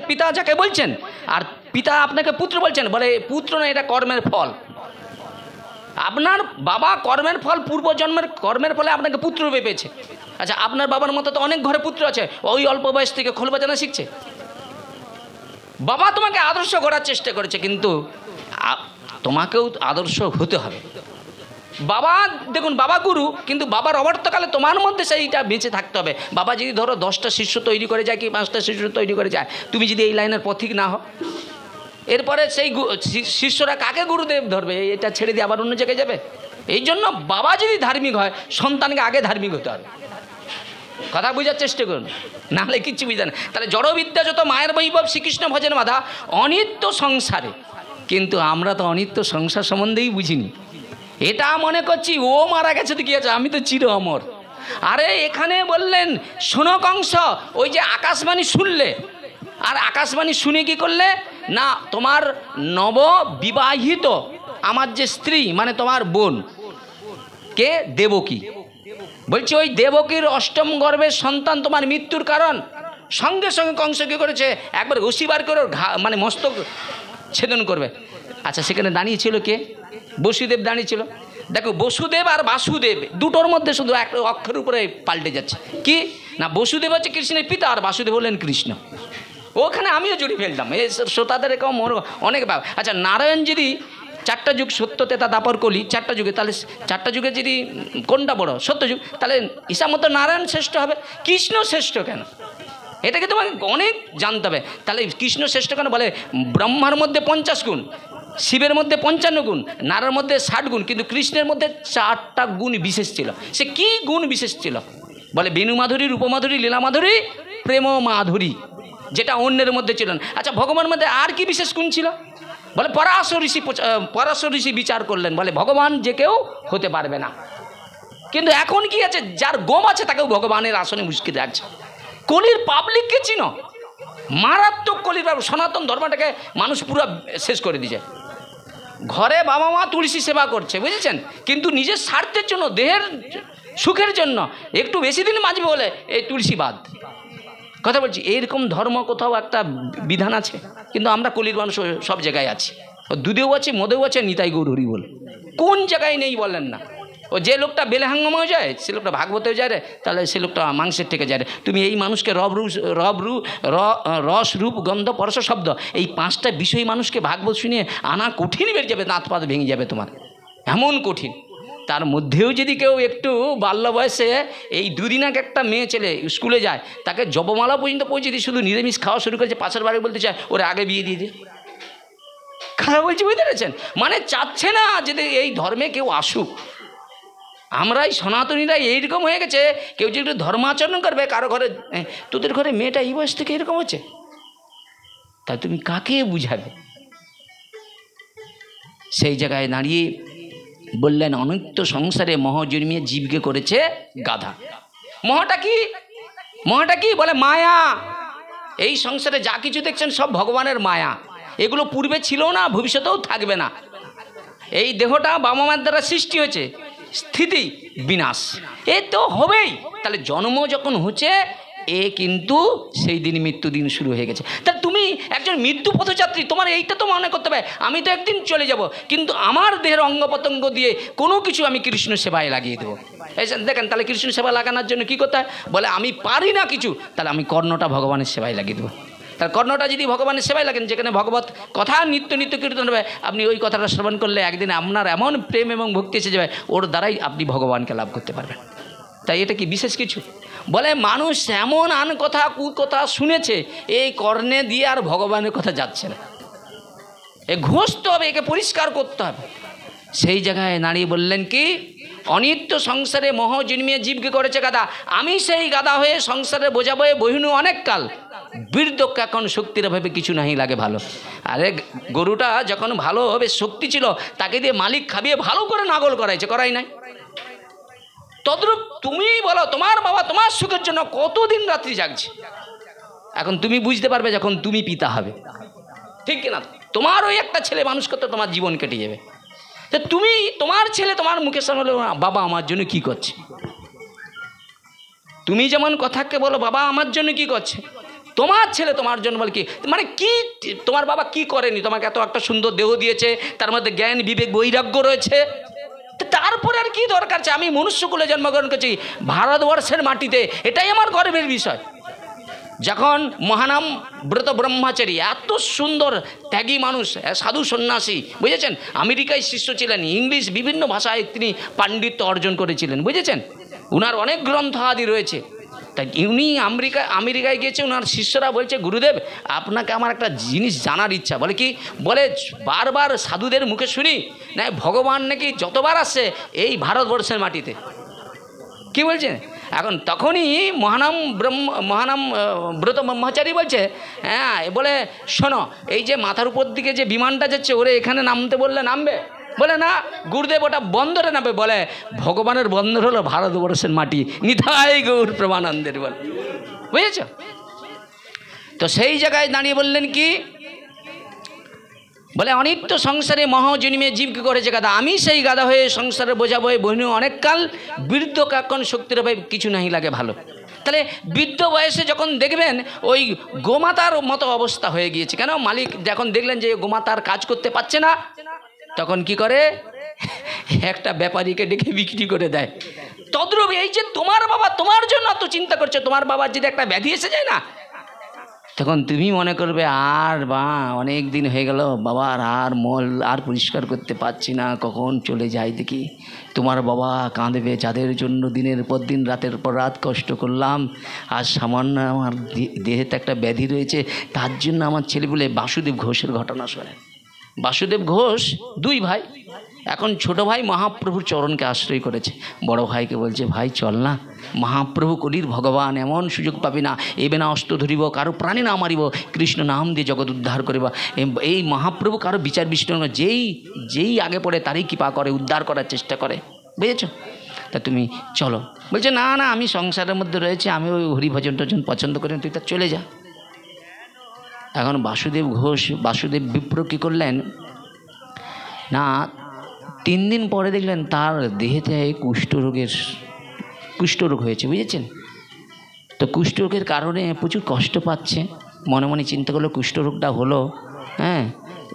পিতা যাকে বলছেন, আর পিতা আপনাকে পুত্র বলছেন, বলে পুত্র না, এটা কর্মের ফল। আপনার বাবা কর্মের ফল, পূর্বজন্মের কর্মের ফলে আপনাকে পুত্র রূপে পেয়েছে। আচ্ছা, আপনার বাবার মতো তো অনেক ঘরে পুত্র আছে, ওই অল্প বয়স থেকে খোল বাজানো শিখছে। বাবা তোমাকে আদর্শ গড়ার চেষ্টা করেছে, কিন্তু তোমাকেও আদর্শ হতে হবে। বাবা দেখুন, বাবা গুরু, কিন্তু বাবার অবর্তকালে তোমার মধ্যে সেইটা বেঁচে থাকতে হবে। বাবা যদি ধরো 10টা শিষ্য তৈরি করে যায় কি 5টা শিষ্য তৈরি করে যায়, তুমি যদি এই লাইনের পথিক না হও, এরপরে সেই শিষ্যরা কাকে গুরুদেব ধরবে? এটা ছেড়ে দিয়ে আবার অন্য জায়গায় যাবে। এই জন্য বাবা যদি ধার্মিক হয়, সন্তানকে আগে ধার্মিক হতে হবে। কথা বোঝার চেষ্টা করুন, নাহলে কিচ্ছু বুঝে না। তাহলে জড়বিদ্যা যত মায়ের বৈভব, শ্রীকৃষ্ণ ভজন বাধা, অনিত্য সংসারে। কিন্তু আমরা তো অনিত্য সংসার সম্বন্ধেই বুঝিনি। এটা মনে করছি ও মারা গেছে তো কি আছে, আমি তো চির অমর। আরে এখানে বললেন শোনো কংস, ওই যে আকাশবাণী শুনলে, আর আকাশবাণী শুনে কি করলে না, তোমার নববিবাহিত আমার যে স্ত্রী, মানে তোমার বোন কে, দেবকী, বলছি ওই দেবকীর অষ্টম গর্ভের সন্তান তোমার মৃত্যুর কারণ। সঙ্গে সঙ্গে কংস কী করেছে, একবার ঘুষি বার করে মানে মস্তক ছেদন করবে। আচ্ছা, সেখানে দাঁড়িয়েছিল কে? বসুদেব দাঁড়িয়েছিল। দেখো, বসুদেব আর বাসুদেব দুটোর মধ্যে শুধু একটা অক্ষর উপরে পাল্টে যাচ্ছে। কি না, বসুদেব হচ্ছে কৃষ্ণের পিতা, আর বাসুদেব হলেন কৃষ্ণ। ওখানে আমিও জড়িয়ে ফেলতাম, এই শ্রোতাদের এরকম অনেক ভাব। আচ্ছা, নারায়ণ যদি 4টা যুগ, সত্য তেতা দাপর কলি, 4টা যুগে, তাহলে 4টা যুগে যদি কোনটা বড়? সত্য যুগ। তাহলে ঈশা মতো নারায়ণ শ্রেষ্ঠ হবে, কৃষ্ণ শ্রেষ্ঠ কেন? এটাকে তোমাকে অনেক জানতে হবে। তাহলে কৃষ্ণ শ্রেষ্ঠ কেন? বলে ব্রহ্মার মধ্যে 50 গুণ, শিবের মধ্যে 55 গুণ, নারার মধ্যে 60 গুণ, কিন্তু কৃষ্ণের মধ্যে 4টা গুণ বিশেষ ছিল। সে কি গুণ বিশেষ ছিল? বলে বেণু মাধুরী, রূপমাধুরী, লীলা মাধুরী, প্রেম মাধুরী, যেটা অন্যের মধ্যে ছিল না। আচ্ছা, ভগবানের মধ্যে আর কি বিশেষ গুণ ছিল? বলে পরাশর ঋষি বিচার করলেন, বলে ভগবান যে কেউ হতে পারবে না। কিন্তু এখন কি আছে, যার গম আছে তাকেও ভগবানের আসনে মুশকি রাখছে। কলির পাবলিককে চিনো, মারাত্মক কলির সনাতন ধর্মটাকে মানুষ পুরো শেষ করে দিয়েছে। ঘরে বাবা মা তুলসী সেবা করছে, বুঝেছেন, কিন্তু নিজের স্বার্থের জন্য, দেহের সুখের জন্য একটু বেশি দিন বাঁচবে বলে এই তুলসী বাদ। কথা বলছি, এইরকম ধর্ম কোথাও একটা বিধান আছে? কিন্তু আমরা কলির মানুষ সব জায়গায় আছি, দুধেও আছে, মদেও আছে, নিতাই গৌর হরি বল, কোন জায়গায় নেই বলেন না? ও যে লোকটা বেলেহাঙ্গমেও যায়, সে লোকটা ভাগবতেও যায় রে, তাহলে সে লোকটা মাংসের থেকে যায় রে। তুমি এই মানুষকে রস রূপ গন্ধ পরশ শব্দ, এই 5টা বিষয় মানুষকে ভাগবত শুনিয়ে আনা কঠিন বেড়ে যাবে, দাঁত পাত ভেঙে যাবে তোমার, এমন কঠিন। তার মধ্যেও যদি কেউ একটু বাল্য বয়সে, এই 2 দিন আগে একটা মেয়ে ছেলে স্কুলে যায়, তাকে জপমালা পর্যন্ত পৌঁছে দিয়ে শুধু নিরামিষ খাওয়া শুরু করেছে, পাশের বাড়ি বলতে চায় ওরা আগে বিয়ে দিয়ে দিয়ে। খারাপ বলছি, বুঝতে পেরেছেন? মানে চাচ্ছে না যে এই ধর্মে কেউ আসুক। আমরাই সনাতনীরা এইরকম হয়ে গেছে, কেউ যে একটু ধর্মাচরণ করবে, কারো ঘরে তোদের ঘরে মেয়েটা এই বয়স থেকে এরকম হচ্ছে, তা তুমি কাকে বুঝাবে? সেই জায়গায় দাঁড়িয়ে বললেন, অনিত্য সংসারে মোহ জন্মিয়ে জীবকে করেছে গাধা। মোহটা কি? মোহটা কি? বলে মায়া। এই সংসারে যা কিছু দেখছেন সব ভগবানের মায়া। এগুলো পূর্বে ছিল না, ভবিষ্যতেও থাকবে না। এই দেহটা বাবা মায়ের দ্বারা সৃষ্টি হয়েছে, স্থিতি বিনাশ এ তো হবেই। তাহলে জন্ম যখন হচ্ছে, এ কিন্তু সেই দিন মৃত্যু দিন শুরু হয়ে গেছে। তাহলে তুমি একজন মৃত্যু পথযাত্রী, তোমার এইটা তো মনে করতে হবে, আমি তো একদিন চলে যাব, কিন্তু আমার দেহের অঙ্গ প্রত্যঙ্গ দিয়ে কোনো কিছু আমি কৃষ্ণ সেবায় লাগিয়ে দেবো। এই দেখেন, তাহলে কৃষ্ণ সেবা লাগানোর জন্য কী করতে হয়? বলে আমি পারি না কিছু, তাহলে আমি কর্ণটা ভগবানের সেবায় লাগিয়ে দেবো। তার কর্ণটা যদি ভগবানের সেবায় লাগেন, যেখানে ভগবত কথা নিত্য নিত্য কীর্তন হবে, আপনি ওই কথাটা শ্রবণ করলে একদিন আপনার এমন প্রেম এবং ভক্তি এসে যাবে, ওর দ্বারাই আপনি ভগবানকে লাভ করতে পারবেন। তাই এটা কি বিশেষ কিছু? বলে মানুষ এমন আন কথা কুকথা শুনেছে, এই কর্ণে দিয়ে আর ভগবানের কথা যাচ্ছে না, এ ঘষতে হবে, একে পরিষ্কার করতে হবে। সেই জায়গায় দাঁড়িয়ে বললেন কি, অনিত্য সংসারে মোহ জন্মিয়ে জীবকে করেছে গাধা। আমি সেই গাধা হয়ে সংসারে বোঝা বয়ে বহিনু অনেক কাল, বীরদক্ষ এখন শক্তির অভাবে কিছু নাহি লাগে ভালো। আরে গরুটা যখন ভালো হবে, শক্তি ছিল, তাকে দিয়ে মালিক খাবিয়ে ভালো করে নাগল করাইছে, করাই নাই? তদ্রূপ তুমি বলো, তোমার বাবা তোমার সুখের জন্য কতদিন রাত্রি জাগছে। এখন তুমি বুঝতে পারবে যখন তুমি পিতা হবে, ঠিক কিনা? তোমার ওই একটা ছেলে মানুষ করতে তোমার জীবন কেটে যাবে। তো তুমি, তোমার ছেলে তোমার মুখের সামনে বলো, বাবা আমার জন্য কি করছে? তুমি যেমন কথাকে বলো, বাবা আমার জন্য কি করছে, তোমার ছেলে তোমার জন্য বলে কি, মানে কি তোমার বাবা কি করেনি? তোমাকে এত একটা সুন্দর দেহ দিয়েছে, তার মধ্যে জ্ঞান বিবেক বৈরাগ্য রয়েছে, তারপরে আর কি দরকার আছে? আমি মনুষ্যকুলে জন্মগ্রহণ করছি ভারতবর্ষের মাটিতে, এটাই আমার গর্বের বিষয়। যখন মহানাম ব্রত ব্রহ্মচারী, এত সুন্দর ত্যাগী মানুষ, সাধু সন্ন্যাসী, বুঝেছেন, আমেরিকায় শিষ্য ছিলেন, ইংলিশ বিভিন্ন ভাষায় তিনি পাণ্ডিত্য অর্জন করেছিলেন, বুঝেছেন, উনার অনেক গ্রন্থ আদি রয়েছে। তাই উনি আমেরিকায় গিয়েছে, ওনার শিষ্যরা বলছে, গুরুদেব আপনাকে আমার একটা জিনিস জানার ইচ্ছা। বলে কি? বলে বারবার সাধুদের মুখে শুনি না ভগবান নাকি যতবার আসছে এই ভারতবর্ষের মাটিতে। কি বলছে? এখন তখনই মহানাম ব্রত ব্রহ্মচারী বলছে, হ্যাঁ, বলে শোনো, এই যে মাথার উপর দিকে যে বিমানটা যাচ্ছে, ওরে এখানে নামতে বললে নামবে? বলে না গুরুদেব, ওটা বন্দরে নামবে। বলে ভগবানের বন্দর হলো ভারতবর্ষের মাটি, নিতাই গৌর প্রেমানন্দের। বল, বুঝেছ? তো সেই জায়গায় দাঁড়িয়ে বললেন কি, বলে অনিত্য সংসারে মহাজন্মে জীব কি করেছে গাদা, আমি সেই গাদা হয়ে সংসারে বোঝা বয়ে বহিনী অনেক কাল, বৃদ্ধ কাকন শক্তির ভাই কিছু নাহি লাগে ভালো। তাহলে বৃদ্ধ বয়সে যখন দেখবেন ওই গোমাতার মতো অবস্থা হয়ে গিয়েছে, কেন মালিক যখন দেখলেন যে গোমাতার কাজ করতে পারছে না, তখন কি করে, একটা ব্যাপারীকে ডেকে বিক্রি করে দেয়। তদ্রূপ এই যে তোমার বাবা তোমার জন্য এত চিন্তা করছে, তোমার বাবার যদি একটা ব্যাধি এসে যায় না, তখন তুমি মনে করবে আর বা অনেক দিন হয়ে গেল বাবার আর মল আর পরিষ্কার করতে পারছি না, কখন চলে যায় দেখি। তোমার বাবা কাঁদবে, যাদের জন্য দিনের পর দিন রাতের পর রাত কষ্ট করলাম, আর সামান্য আমার দেহেতে একটা ব্যাধি রয়েছে, তার জন্য আমার ছেলে বলে। বাসুদেব ঘোষের ঘটনা শোনেন। বাসুদেব ঘোষ দুই ভাই, এখন ছোট ভাই মহাপ্রভুর চরণকে আশ্রয় করেছে, বড় ভাইকে বলছে, ভাই চল না, মহাপ্রভু কলির ভগবান, এমন সুযোগ পাবি না, এবে না অস্ত্র ধরিব, কারো প্রাণে না মারিব, কৃষ্ণ নাম দিয়ে জগৎ উদ্ধার করিব। এই মহাপ্রভু কারো বিচার বিশ্লেষণ, যেই আগে পড়ে তারই কৃপা করে, উদ্ধার করার চেষ্টা করে, বুঝেছ? তা তুমি চলো। বলছে না না, আমি সংসারের মধ্যে রয়েছে, আমি ওই হরিভজন টজন পছন্দ করি না, তুই তা চলে যা। এখন বাসুদেব বিপ্র কী করলেন না, 3 দিন পরে দেখলেন তার দেহেতে কুষ্ঠরোগ হয়েছে, বুঝেছেন? তো কুষ্ঠরোগের কারণে প্রচুর কষ্ট পাচ্ছে। মনে মনে চিন্তা করলো কুষ্ঠরোগটা হলো, হ্যাঁ,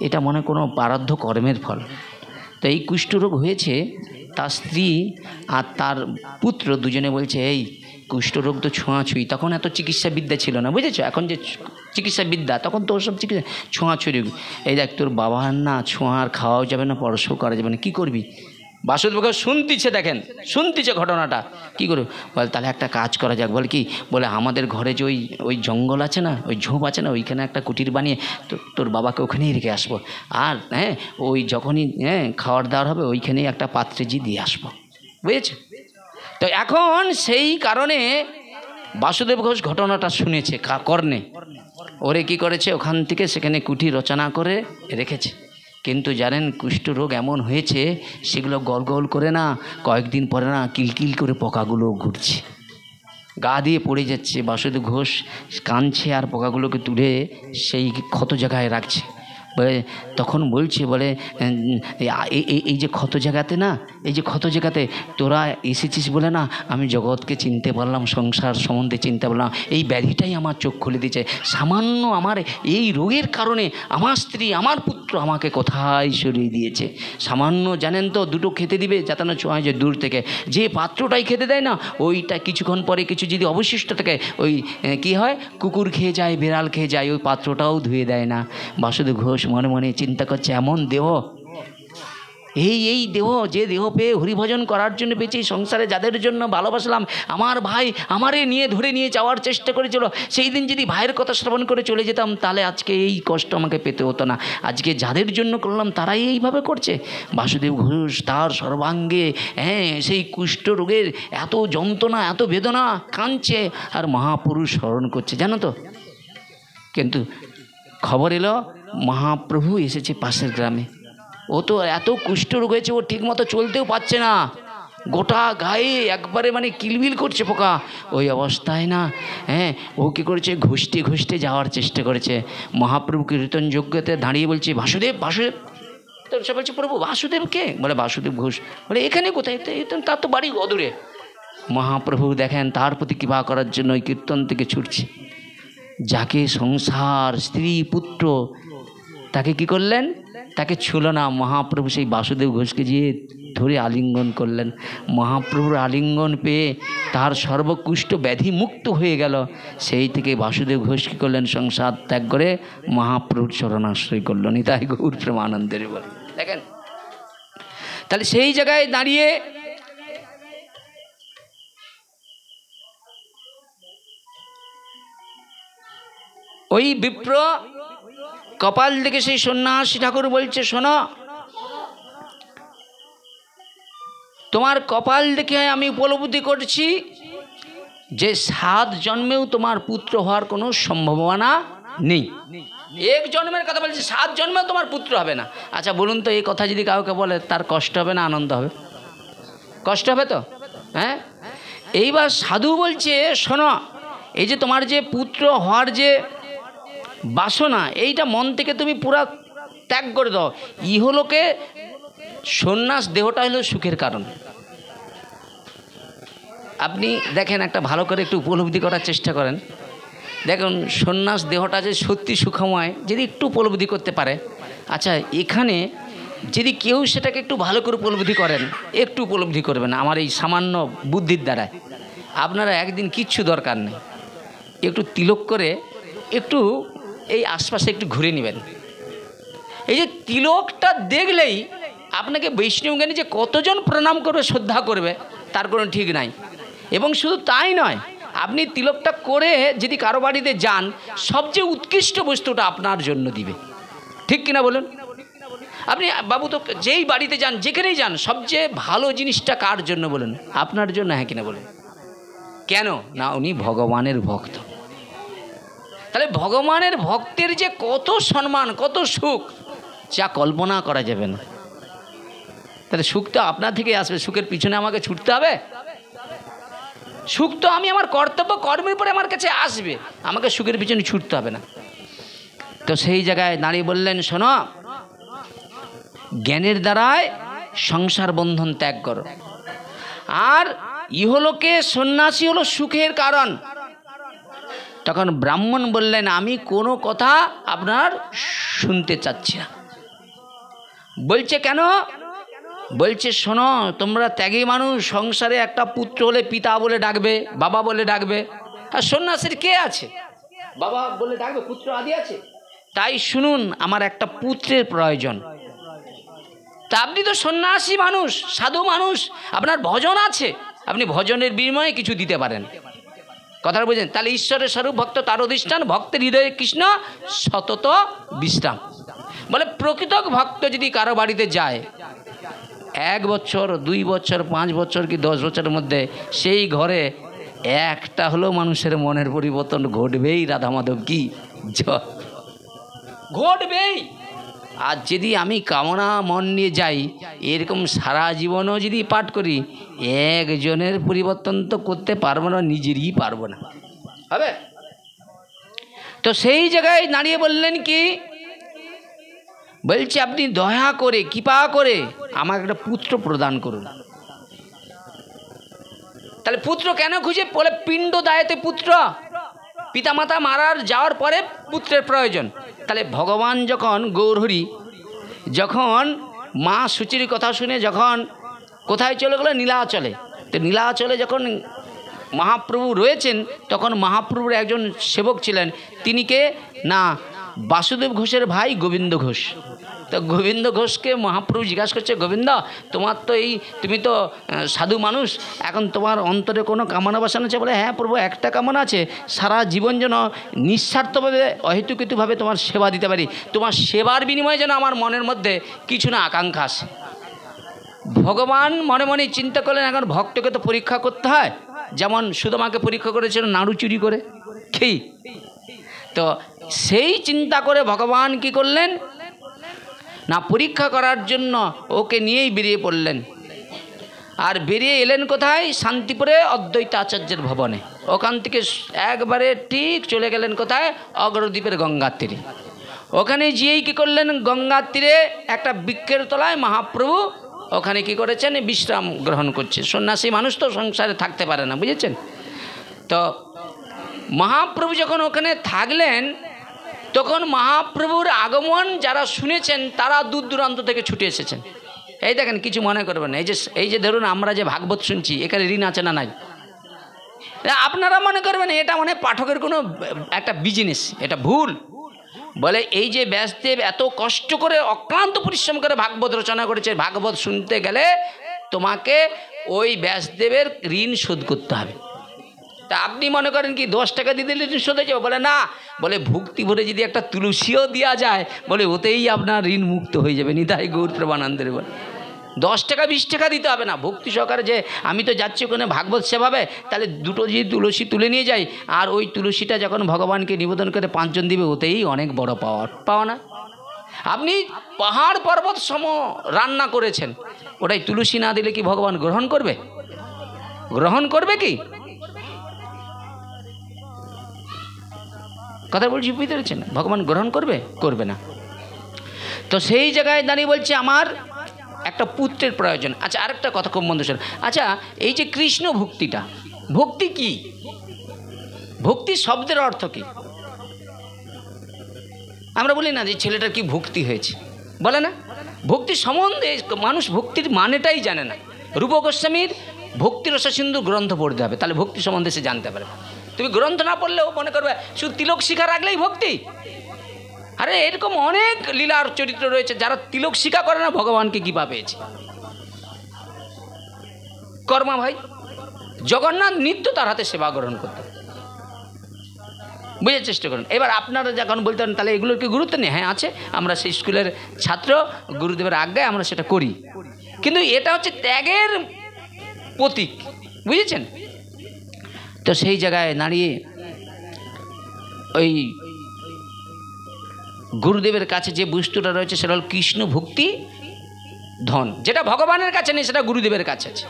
এটা মনে কোনো প্রারব্ধ কর্মের ফল। তো এই কুষ্ঠরোগ হয়েছে, তার স্ত্রী আর তার পুত্র দুজনে বলছে, এই কুষ্ঠরোগ তো ছোঁয়াছুঁই, তখন এত চিকিৎসা বিদ্যা ছিল না, বুঝেছো? এখন যে চিকিৎসা বিদ্যা, তখন তো ওসব চিকিৎসা ছোঁয়াছুঁই। এই দেখ তোর বাবার না ছোঁয়া আর খাওয়াও যাবে না, পরশও করা যাবে না, কী করবি? বাসুদেবকে শুনতিছে, দেখেন শুনতিছে ঘটনাটা, কী করবে? বলে তাহলে একটা কাজ করা যাক। বলে কি? বলে আমাদের ঘরে যে ওই জঙ্গল আছে না, ওই ঝোপ আছে না, ওইখানে একটা কুটির বানিয়ে তোর বাবাকে ওখানেই রেখে আসবো, আর হ্যাঁ ওই যখনই খাওয়ার দাওয়ার হবে ওইখানেই একটা পাত্রে দিয়ে আসবো, বুঝেছো? তো এখন সেই কারণে বাসুদেব ঘোষ ঘটনাটা শুনেছে কর্ণে, ওরে কি করেছে, ওখান থেকে সেখানে কুঠি রচনা করে রেখেছে। কিন্তু জানেন কুষ্ঠরোগ এমন হয়েছে, সেগুলো গল গল করে না, কয়েকদিন পরে না কিলকিল করে পোকাগুলো ঘুরছে, গা দিয়ে পড়ে যাচ্ছে। বাসুদেব ঘোষ কাঁদছে আর পোকাগুলোকে তুলে সেই ক্ষত জায়গায় রাখছে। বলে তখন বলছে, বলে এই যে ক্ষত জায়গাতে না, এই যে ক্ষত জায়গাতে তোরা এসেছিস বলে না আমি জগৎকে চিনতে পারলাম, সংসার সম্বন্ধে চিনতে পারলাম, এই ব্যাধিটাই আমার চোখ খুলে দিয়েছে। সামান্য আমার এই রোগের কারণে আমার স্ত্রী আমার পুত্র আমাকে কোথায় সরিয়ে দিয়েছে। সামান্য জানেন তো, দুটো খেতে দিবে যাতে না ছোঁয়া যে দূর থেকে, যে পাত্রটাই খেতে দেয় না, ওইটা কিছুক্ষণ পরে কিছু যদি অবশিষ্ট থাকে, ওই কি হয়, কুকুর খেয়ে যায়, বিড়াল খেয়ে যায়, ওই পাত্রটাও ধুয়ে দেয় না। বাসুদেব ঘোষ মনে মনে চিন্তা করছে, এমন দেহ, এই দেহ, যে দেহ পেয়ে হরিভজন করার জন্য পেয়েছি, সংসারে যাদের জন্য ভালোবাসলাম, আমার ভাই আমারে ধরে নিয়ে যাওয়ার চেষ্টা করেছিল, সেই দিন যদি ভাইয়ের কথা শ্রবণ করে চলে যেতাম, তাহলে আজকে এই কষ্ট আমাকে পেতে হতো না। আজকে যাদের জন্য করলাম তারাই এইভাবে করছে। বাসুদেব ঘোষ তার সর্বাঙ্গে সেই কুষ্ঠ রোগের এত যন্ত্রণা, এত বেদনা, কাঁদছে আর মহাপুরুষ স্মরণ করছে, জানো তো। কিন্তু খবর এলো মহাপ্রভু এসেছে পাশের গ্রামে। ও তো এত কুষ্ঠরোগ হয়েছে, ও ঠিকমতো চলতেও পারছে না, গোটা গায়ে একবারে মানে কিলবিল করছে পোকা। ওই অবস্থায় না ও কী করেছে, ঘুষতে যাওয়ার চেষ্টা করেছে। মহাপ্রভু কীর্তন যজ্ঞতে দাঁড়িয়ে বলছে, বাসুদেব বাসুদেব। তো সে বলছে, প্রভু বাসুদেব কে? বলে বাসুদেব ঘোষ। বলে এখানে কোথায়? তার তো বাড়ি অদূরে। মহাপ্রভু দেখেন তার প্রতি কৃপা করার জন্য ওই কীর্তন থেকে ছুটছে। যাকে সংসার স্ত্রী পুত্র তাকে কি করলেন, তাকে ছিল না, মহাপ্রভু সেই বাসুদেব ঘোষকে গিয়ে ধরে আলিঙ্গন করলেন। মহাপ্রভুর আলিঙ্গন পেয়ে তার সর্বকুষ্ঠ ব্যাধি মুক্ত হয়ে গেল। সেই থেকে বাসুদেব ঘোষ কী করলেন, সংসার ত্যাগ করে মহাপ্রভুর চরণাশ্রয় করলেন। তাই গৌর প্রেমানন্দের বলে দেখেন। তাহলে সেই জায়গায় দাঁড়িয়ে ওই বিপ্র কপাল দেখে সেই সন্ন্যাসী ঠাকুর বলছে, শোনো, তোমার কপাল দেখে আমি উপলব্ধি করছি যে 7 জন্মেও তোমার পুত্র হওয়ার কোনো সম্ভাবনা নেই। এক জন্মের কথা বলছি, 7 জন্মেও তোমার পুত্র হবে না। আচ্ছা বলুন তো, এই কথা যদি কাউকে বলে তার কষ্ট হবে না আনন্দ হবে? কষ্ট হবে তো, হ্যাঁ? এইবার সাধু বলছে, শোনো, এই যে তোমার যে পুত্র হওয়ার যে বাসনা, এইটা মন থেকে তুমি পুরা ত্যাগ করে দাও। ইহলোকে সন্ন্যাস দেহটা হলো সুখের কারণ। আপনি দেখেন, একটা ভালো করে একটু উপলব্ধি করার চেষ্টা করেন। দেখুন, সন্ন্যাস দেহটা যে সত্যি সুখময়, যদি একটু উপলব্ধি করতে পারে। আচ্ছা, এখানে যদি কেউ সেটাকে একটু ভালো করে উপলব্ধি করেন, একটু উপলব্ধি করবেন আমার এই সামান্য বুদ্ধির দ্বারায়। আপনারা একদিন কিচ্ছু দরকার নেই, একটু তিলক করে একটু এই আশপাশে একটু ঘুরে নেবেন। এই যে তিলকটা দেখলেই আপনাকে বৈষ্ণব জ্ঞানী যে কতজন প্রণাম করবে, শ্রদ্ধা করবে, তার কোনো ঠিক নাই। এবং শুধু তাই নয়, আপনি তিলকটা করে যদি কারো বাড়িতে যান, সবচেয়ে উৎকৃষ্ট বস্তুটা আপনার জন্য দিবে। ঠিক কিনা বলুন? আপনি বাবু তো যেই বাড়িতে যান, যেখানেই যান, সবচেয়ে ভালো জিনিসটা কার জন্য বলুন? আপনার জন্য। হ্যাঁ কিনা বলুন? কেন না, উনি ভগবানের ভক্ত। তাহলে ভগবানের ভক্তের যে কত সম্মান, কত সুখ, যা কল্পনা করা যাবে না। তাহলে সুখ তো আপনার থেকে আসবে, সুখের পিছনে আমাকে ছুটতে হবে? সুখ তো আমি আমার কর্তব্য কর্মের পরে আমার কাছে আসবে, আমাকে সুখের পিছনে ছুটতে হবে না। তো সেই জায়গায় দাঁড়িয়ে বললেন, শোনো, জ্ঞানের দ্বারায় সংসার বন্ধন ত্যাগ করো। আর ইহলোকে সন্ন্যাসী হলো সুখের কারণ। তখন ব্রাহ্মণ বললেন, আমি কোনো কথা আপনার শুনতে চাচ্ছি না। বলছে কেন? বলছে, শোনো, তোমরা ত্যাগী মানুষ, সংসারে একটা পুত্র হলে পিতা বলে ডাকবে, বাবা বলে ডাকবে। আর সন্ন্যাসীর কে আছে? বাবা বলে ডাকবে, পুত্র আদি আছে। তাই শুনুন, আমার একটা পুত্রের প্রয়োজন। তা আপনি তো সন্ন্যাসী মানুষ, সাধু মানুষ, আপনার ভজন আছে, আপনি ভজনের বিনিময়ে কিছু দিতে পারেন। কথাটা বুঝলেন? তাহলে ঈশ্বরের স্বরূপ ভক্ত তার অধিষ্ঠান, ভক্তের হৃদয়ে কৃষ্ণ সতত বিশ্রাম। বলে প্রকৃত ভক্ত যদি কারো বাড়িতে যায়, 1 বছর, 2 বছর, 5 বছর কি 10 বছরের মধ্যে সেই ঘরে একটা হলেও মানুষের মনের পরিবর্তন ঘটবেই। রাধা মাধব কি জয়, ঘটবেই। আর যদি আমি কামনা মন নিয়ে যাই, এরকম সারা জীবনও যদি পাঠ করি, একজনের পরিবর্তন তো করতে পারবো না, নিজেরই পারবো না, হবে? তো সেই জায়গায় দাঁড়িয়ে বললেন কি, বলছে আপনি দয়া করে, কৃপা করে আমাকে একটা পুত্র প্রদান করুন। তাহলে পুত্র কেন খুঁজে? বলে পিণ্ড দায়েতে পুত্র, পিতামাতা মারার যাওয়ার পরে পুত্রের প্রয়োজন। তাহলে ভগবান যখন গৌরহরি যখন মা সুচির কথা শুনে যখন কোথায় চলে গেল? নীলাচলে। তো নীলাচলে যখন মহাপ্রভু রয়েছেন, তখন মহাপ্রভুর একজন সেবক ছিলেন, তিনি কে না বাসুদেব ঘোষের ভাই গোবিন্দ ঘোষ। তো গোবিন্দ ঘোষকে মহাপ্রভু জিজ্ঞাসা করছে, গোবিন্দ, তোমার তো তুমি তো সাধু মানুষ, এখন তোমার অন্তরে কোনো কামনা বাসনা আছে? বলে, হ্যাঁ প্রভু, একটা কামনা আছে, সারা জীবন যেন নিঃস্বার্থভাবে অহেতুকিতভাবে তোমার সেবা দিতে পারি, তোমার সেবার বিনিময়ে যেন আমার মনের মধ্যে কিছু না আকাঙ্ক্ষা আসে। ভগবান মনে মনে চিন্তা করলেন, এখন ভক্তকে তো পরীক্ষা করতে হয়, যেমন সুদামাকে পরীক্ষা করেছিল নাড়ু চুরি করে খেই। তো সেই চিন্তা করে ভগবান কি করলেন না, পরীক্ষা করার জন্য ওকে নিয়েই বেরিয়ে পড়লেন। আর বেরিয়ে এলেন কোথায়? শান্তিপুরে অদ্বৈত আচার্যের ভবনে। ওখান থেকে একবারে ঠিক চলে গেলেন কোথায়? অগ্রদ্বীপের গঙ্গার তীরে। ওখানে গিয়েই কী করলেন? গঙ্গার তীরে একটা বৃক্ষের তলায় মহাপ্রভু ওখানে কি করেছেন? বিশ্রাম গ্রহণ করছে। সন্ন্যাসী মানুষ তো সংসারে থাকতে পারে না, বুঝেছেন তো। মহাপ্রভু যখন ওখানে থাকলেন তখন মহাপ্রভুর আগমন যারা শুনেছেন তারা দূর দূরান্ত থেকে ছুটে এসেছেন। এই দেখেন, কিছু মনে করবেন, এই যে ধরুন আমরা যে ভাগবত শুনছি, এখানে ঋণ আছে না নাই? আপনারা মনে করবেন এটা মানে পাঠকের কোনো একটা বিজনেস, এটা ভুল। বলে এই যে ব্যাসদেব এত কষ্ট করে অক্লান্ত পরিশ্রম করে ভাগবত রচনা করেছে, ভাগবত শুনতে গেলে তোমাকে ওই ব্যাসদেবের ঋণ শোধ করতে হবে। তা আপনি মনে করেন কি 10 টাকা দিয়ে দিলে ঋণ শোধ হয়ে যাবে? বলে না, বলে ভক্তি ভরে যদি একটা তুলসীও দেওয়া যায়, বলে ওতেই আপনার ঋণ মুক্ত হয়ে যাবে। নিতাই গৌর প্রেমানন্দের বলে 10 টাকা 20 টাকা দিতে হবে না। ভক্তি সহকারে যে আমি তো যাচ্ছি ওখানে ভাগবত সেভাবে, তাহলে দুটো যদি তুলসী তুলে নিয়ে যাই, আর ওই তুলসীটা যখন ভগবানকে নিবেদন করে 5 জন দিবে, ওতেই অনেক বড় পাওয়া না? আপনি পাহাড় পর্বত সম রান্না করেছেন, ওটাই তুলসী না দিলে কি ভগবান গ্রহণ করবে? গ্রহণ করবে কি? কথা বলছি, বুঝতে পেরেছেন? ভগবান গ্রহণ করবে? করবে না। তো সেই জায়গায় দাঁড়িয়ে বলছে আমার একটা পুত্রের প্রয়োজন। আচ্ছা, আরেকটা কথা খুব মন্দ শোন। আচ্ছা, এই যে কৃষ্ণ ভক্তিটা, ভক্তি কি? ভক্তি শব্দের অর্থ কি? আমরা বলি না যে ছেলেটার কি ভক্তি হয়েছে, বলে না? ভক্তি সম্বন্ধে মানুষ ভক্তির মানেটাই জানে না। রূপ গোস্বামীর ভক্তি রস সিন্ধু গ্রন্থ পড়তে হবে, তাহলে ভক্তি সম্বন্ধে সে জানতে পারে। তুমি গ্রন্থ না পড়লেও মনে করবে শুধু তিলক শিখা রাখলেই ভক্তি। আরে এরকম অনেক লীলার চরিত্র রয়েছে, যারা তিলক শিখা করে না ভগবানকে কৃপা পেয়েছে। কর্মা ভাই জগন্নাথ নিত্য তার হাতে সেবা গ্রহণ করতেন, বুঝার চেষ্টা করুন। এবার আপনারা যখন বলতেন তাহলে এগুলোর কি গুরুত্ব নেই? হ্যাঁ আছে, আমরা সেই স্কুলের ছাত্র, গুরুদেবের আজ্ঞায় আমরা সেটা করি, কিন্তু এটা হচ্ছে ত্যাগের প্রতীক, বুঝেছেন? তো সেই জায়গায় দাঁড়িয়ে ওই গুরুদেবের কাছে যে বস্তুটা রয়েছে সেটা হল কৃষ্ণ ভক্তি ধন। যেটা ভগবানের কাছে নেই সেটা গুরুদেবের কাছে আছে।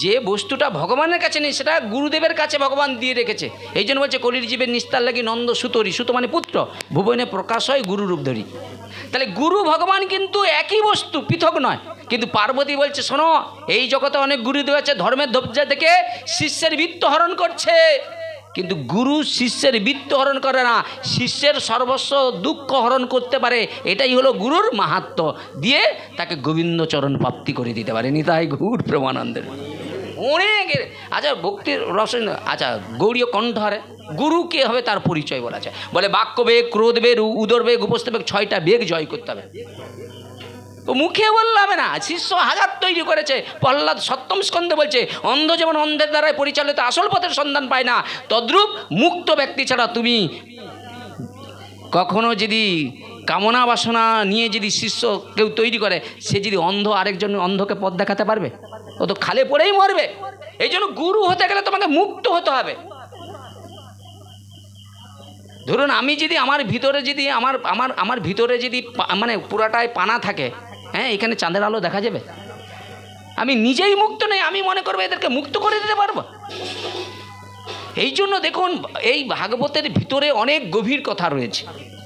যে বস্তুটা ভগবানের কাছে নেই সেটা গুরুদেবের কাছে ভগবান দিয়ে রেখেছে। এই জন্য বলছে কলির জীবের নিস্তার লাগি নন্দ সুতরি, সুত মানে পুত্র, ভুবনে প্রকাশ হয় গুরু রূপ ধরি। তাহলে গুরু ভগবান কিন্তু একই বস্তু, পৃথক নয়। কিন্তু পার্বতী বলছে শোনো, এই জগতে অনেক গুরুদেব আছে, ধর্মের ধৈর্য থেকে শিষ্যের বৃত্ত হরণ করছে, কিন্তু গুরু শিষ্যের বৃত্ত হরণ করে না, শিষ্যের সর্বস্ব দুঃখ হরণ করতে পারে। এটাই হলো গুরুর মাহাত্ম্য, দিয়ে তাকে গোবিন্দ চরণ প্রাপ্তি করে দিতে পারে। নিতাই গৌর প্রেমানন্দের অনেক। আচ্ছা ভক্তির রসন, আচ্ছা গৌরীয় কণ্ঠহারে গুরু কে হবে তার পরিচয় বলা যায়। বলে বাক্য বেগ, ক্রোধ বেগ, উদর বেগ, উপস্থ বেগ, 6টা বেগ জয় করতে হবে। তো মুখে বললে হবে না, শিষ্য হাজার তৈরি করেছে। প্রহ্লাদ সপ্তম স্কন্ধে বলছে অন্ধ যেমন অন্ধের দ্বারাই পরিচালিত আসল পথের সন্ধান পায় না, তদ্রূপ মুক্ত ব্যক্তি ছাড়া তুমি কখনো যদি কামনা বাসনা নিয়ে যদি শিষ্য কেউ তৈরি করে, সে যদি অন্ধ আরেকজন অন্ধকে পথ দেখাতে পারবে? ও তো খালে পড়েই মরবে। এই জন্য গুরু হতে গেলে তোমাকে মুক্ত হতে হবে। ধরুন আমি যদি আমার ভিতরে যদি আমার ভিতরে যদি মানে পুরাটাই পানা থাকে, হ্যাঁ এখানে চাঁদের আলো দেখা যাবে? আমি নিজেই মুক্ত নেই, আমি মনে করবো এদেরকে মুক্ত করে দিতে পারবো? এই জন্য দেখুন এই ভাগবতের ভিতরে অনেক গভীর কথা রয়েছে,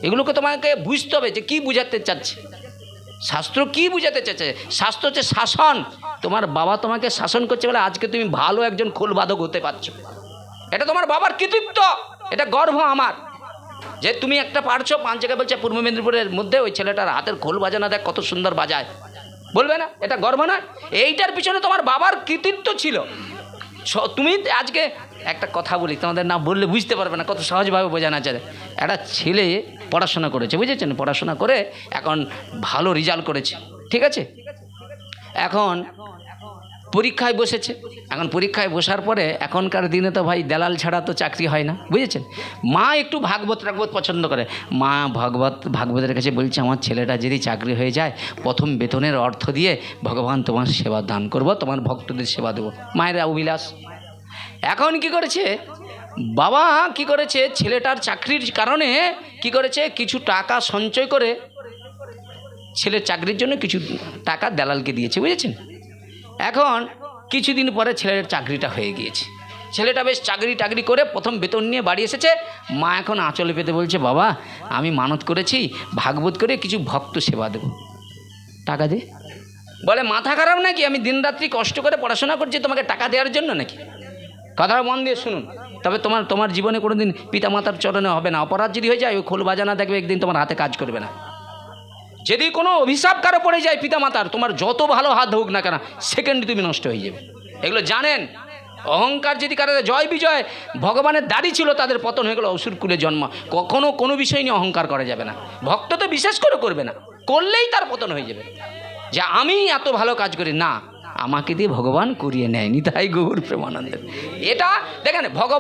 এগুলোকে তোমাকে বুঝতে হবে যে কী বুঝাতে চাচ্ছে শাস্ত্র, কি বুঝাতে চাচ্ছে। শাস্ত্র হচ্ছে শাসন। তোমার বাবা তোমাকে শাসন করছে বলে আজকে তুমি ভালো একজন খোলবাদক হতে পারছো, এটা তোমার বাবার কৃতিত্ব, এটা গর্ব আমার যে তুমি একটা পারছো। 5 জায়গায় বলছে পূর্ব মেদিনীপুরের মধ্যে ওই ছেলেটার হাতের খোল বাজানো দেখ কত সুন্দর বাজায়, বলবে না এটা গর্ব না? এইটার পিছনে তোমার বাবার কৃতিত্ব ছিল। তুমি আজকে একটা কথা বলি, তোমাদের না বললে বুঝতে পারবে না, কত সহজভাবে বোঝানো যায়। একটা ছেলে পড়াশোনা করেছে, বুঝেছেন? পড়াশোনা করে এখন ভালো রেজাল্ট করেছে, ঠিক আছে? এখন পরীক্ষায় বসেছে। এখন পরীক্ষায় বসার পরে এখনকার দিনে তো ভাই দালাল ছাড়া তো চাকরি হয় না, বুঝেছেন? মা একটু ভাগবত পছন্দ করে। মা ভাগবতের কাছে বলছে আমার ছেলেটা যদি চাকরি হয়ে যায়, প্রথম বেতনের অর্থ দিয়ে ভগবান তোমার সেবা দান করব, তোমার ভক্তদের সেবা দেবো। মায়ের অভিলাষ। এখন কি করেছে বাবা, কি করেছে ছেলেটার চাকরির কারণে কি করেছে, কিছু টাকা সঞ্চয় করে ছেলের চাকরির জন্য কিছু টাকা দালালকে দিয়েছে, বুঝেছেন? এখন কিছুদিন পরে ছেলের চাকরিটা হয়ে গিয়েছে। ছেলেটা বেশ চাকরি করে প্রথম বেতন নিয়ে বাড়ি এসেছে। মা এখন আঁচলে পেতে বলছে বাবা আমি মানত করেছি ভাগবত করে কিছু ভক্ত সেবা দেব, টাকা দে। বলে মাথা খারাপ নাকি? আমি দিনরাত্রি কষ্ট করে পড়াশোনা করছি তোমাকে টাকা দেওয়ার জন্য নাকি? কথা মন দিয়ে শুনুন। তবে তোমার জীবনে কোনো দিন পিতা মাতার চরণে হবে না। অপরাধ যদি হয়ে যায়, ওই খোল বাজানা দেখবে একদিন তোমার হাতে কাজ করবে না। যদি কোনো অভিশাপ কারো পড়ে যায় পিতা মাতার, তোমার যত ভালো হাত হোক না কেন, সেকেন্ডে তুমি নষ্ট হয়ে যাবে। এগুলো জানেন। অহংকার যদি কারো জয় বিজয়, ভগবানের দাড়ি ছিল তাদের পতন হয়ে গেল, অসুর কুলে জন্ম। কখনো কোনো বিষয় নিয়ে অহংকার করা যাবে না। ভক্ত তো বিশেষ করে করবে না, করলেই তার পতন হয়ে যাবে। যে আমি এত ভালো কাজ করি না, আমাকে দিয়ে ভগবান করিয়ে নেয়নি, তাই গৌর প্রেমানন্দের। এটা দেখেন ভগবান